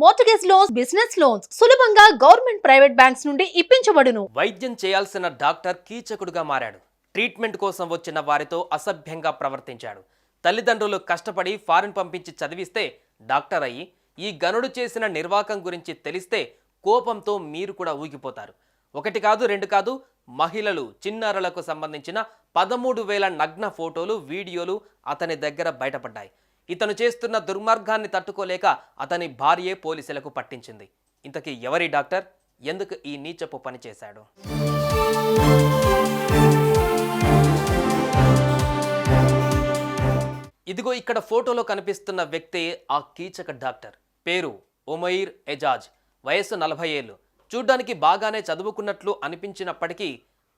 Mortgage loans, business loans సులభంగా government, private banks నుండి ఇప్పించబడును. వైద్యం చేయాల్సిన డాక్టర్ కీచకుడుగా మారాడు. ట్రీట్మెంట్ కోసం వచ్చిన వారితో అసభ్యంగా ప్రవర్తించాడు. తల్లిదండ్రులు కష్టపడి ఫారిన్ పంపించి చదివిస్తే డాక్టర్ అయ్యి ఈ గనుడు చేసిన నిర్వాకం గురించి తెలిస్తే కోపంతో మీరు కూడా ఊగిపోతారు. ఒకటి కాదు, రెండు కాదు, మహిళలు, చిన్నారులకు సంబంధించిన 13,000 నగ్న ఫోటోలు, వీడియోలు అతని దగ్గర బయటపడ్డాయి. ఇతను చేస్తున్న దుర్మార్గాన్ని తట్టుకోలేక అతని భార్యే పోలీసులకు పట్టించింది. ఇంతకీ ఎవరి డాక్టర్, ఎందుకు ఈ నీచపు పని చేశాడు? ఇదిగో ఇక్కడ ఫోటోలో కనిపిస్తున్న వ్యక్తి ఆ కీచక డాక్టర్. పేరు ఉమైర్ ఎజాజ్. వయస్సు 40 ఏళ్ళు. చూడ్డానికి బాగానే చదువుకున్నట్లు అనిపించినప్పటికీ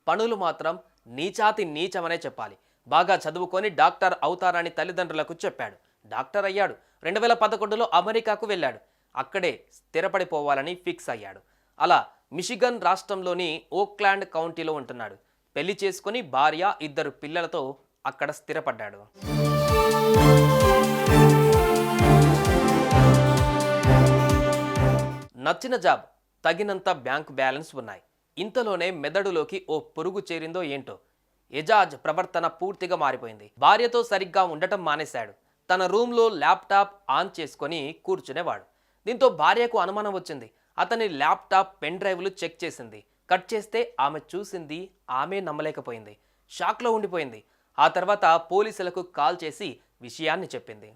పనులు మాత్రం నీచాతి నీచమనే చెప్పాలి. బాగా చదువుకొని డాక్టర్ అవుతారని తల్లిదండ్రులకు చెప్పాడు. డాక్టర్ అయ్యాడు. 2011లో అమెరికాకు వెళ్ళాడు. అక్కడే స్థిరపడిపోవాలని ఫిక్స్ అయ్యాడు. అలా మిషిగన్ రాష్ట్రంలోని ఓక్లాండ్ కౌంటీలో ఉంటున్నాడు. పెళ్లి చేసుకుని భార్య, 2 పిల్లలతో అక్కడ స్థిరపడ్డాడు. నచ్చిన జాబ్, తగినంత బ్యాంక్ బ్యాలెన్స్ ఉన్నాయి. ఇంతలోనే మెదడులోకి ఓ పురుగు చేరిందో ఏంటో ఎజాజ్ ప్రవర్తన పూర్తిగా మారిపోయింది. భార్యతో సరిగ్గా ఉండటం మానేశాడు. తన రూమ్లో ల్యాప్టాప్ ఆన్ చేసుకొని కూర్చునేవాడు. దీంతో భార్యకు అనుమానం వచ్చింది. అతని ల్యాప్టాప్ పెన్ డ్రైవ్లు చెక్ చేసింది. కట్ చేస్తే ఆమె చూసింది ఆమె నమ్మలేకపోయింది. షాక్లో ఉండిపోయింది. ఆ తర్వాత పోలీసులకు కాల్ చేసి విషయాన్ని చెప్పింది.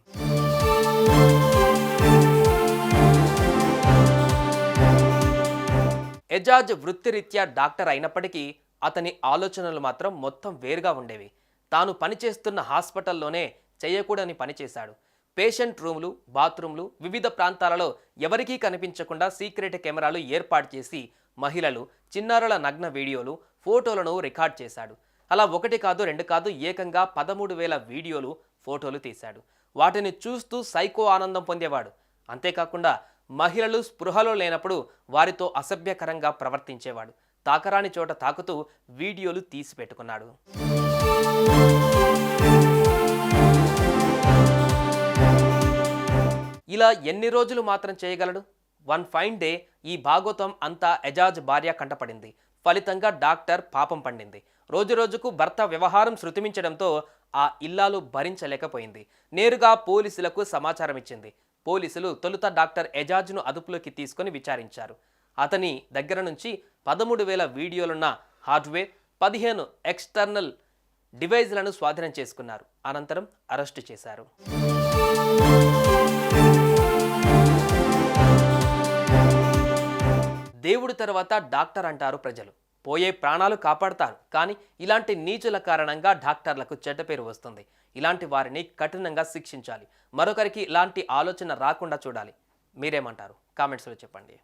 ఎజాజ్ వృత్తిరీత్యా డాక్టర్ అయినప్పటికీ అతని ఆలోచనలు మాత్రం మొత్తం వేరుగా ఉండేవి. తాను పనిచేస్తున్న హాస్పిటల్లోనే చేయకూడని పని చేశాడు. పేషెంట్ రూములు, బాత్రూంలు, వివిధ ప్రాంతాలలో ఎవరికీ కనిపించకుండా సీక్రెట్ కెమెరాలు ఏర్పాటు చేసి మహిళలు, చిన్నారుల నగ్న వీడియోలు, ఫోటోలను రికార్డ్ చేశాడు. అలా ఒకటి కాదు, రెండు కాదు, ఏకంగా 13,000 వీడియోలు, ఫోటోలు తీశాడు. వాటిని చూస్తూ సైకో ఆనందం పొందేవాడు. అంతేకాకుండా మహిళలు స్పృహలో లేనప్పుడు వారితో అసభ్యకరంగా ప్రవర్తించేవాడు. తాకరాని చోట తాకుతూ వీడియోలు తీసి పెట్టుకున్నాడు. ఇలా ఎన్ని రోజులు మాత్రం చేయగలడు? వన్ ఫైన్ డే ఈ భాగోతం అంతా ఎజాజ్ భార్య కంటపడింది. ఫలితంగా డాక్టర్ పాపం పండింది. రోజురోజుకు భర్త వ్యవహారం శృతిమించడంతో ఆ ఇల్లాలు భరించలేకపోయింది. నేరుగా పోలీసులకు సమాచారం ఇచ్చింది. పోలీసులు తొలుత డాక్టర్ ఎజాజ్ను అదుపులోకి తీసుకొని విచారించారు. అతని దగ్గర నుంచి 13,000 వీడియోలున్న హార్డ్వేర్, 15 ఎక్స్టర్నల్ డివైజ్లను స్వాధీనం చేసుకున్నారు. అనంతరం అరెస్టు చేశారు. దేవుడి తర్వాత డాక్టర్ అంటారు ప్రజలు. పోయే ప్రాణాలు కాపాడతారు. కానీ ఇలాంటి నీచుల కారణంగా డాక్టర్లకు చెడ్డ పేరు వస్తుంది. ఇలాంటి వారిని కఠినంగా శిక్షించాలి. మరొకరికి ఇలాంటి ఆలోచన రాకుండా చూడాలి. మీరేమంటారు? కామెంట్స్లో చెప్పండి.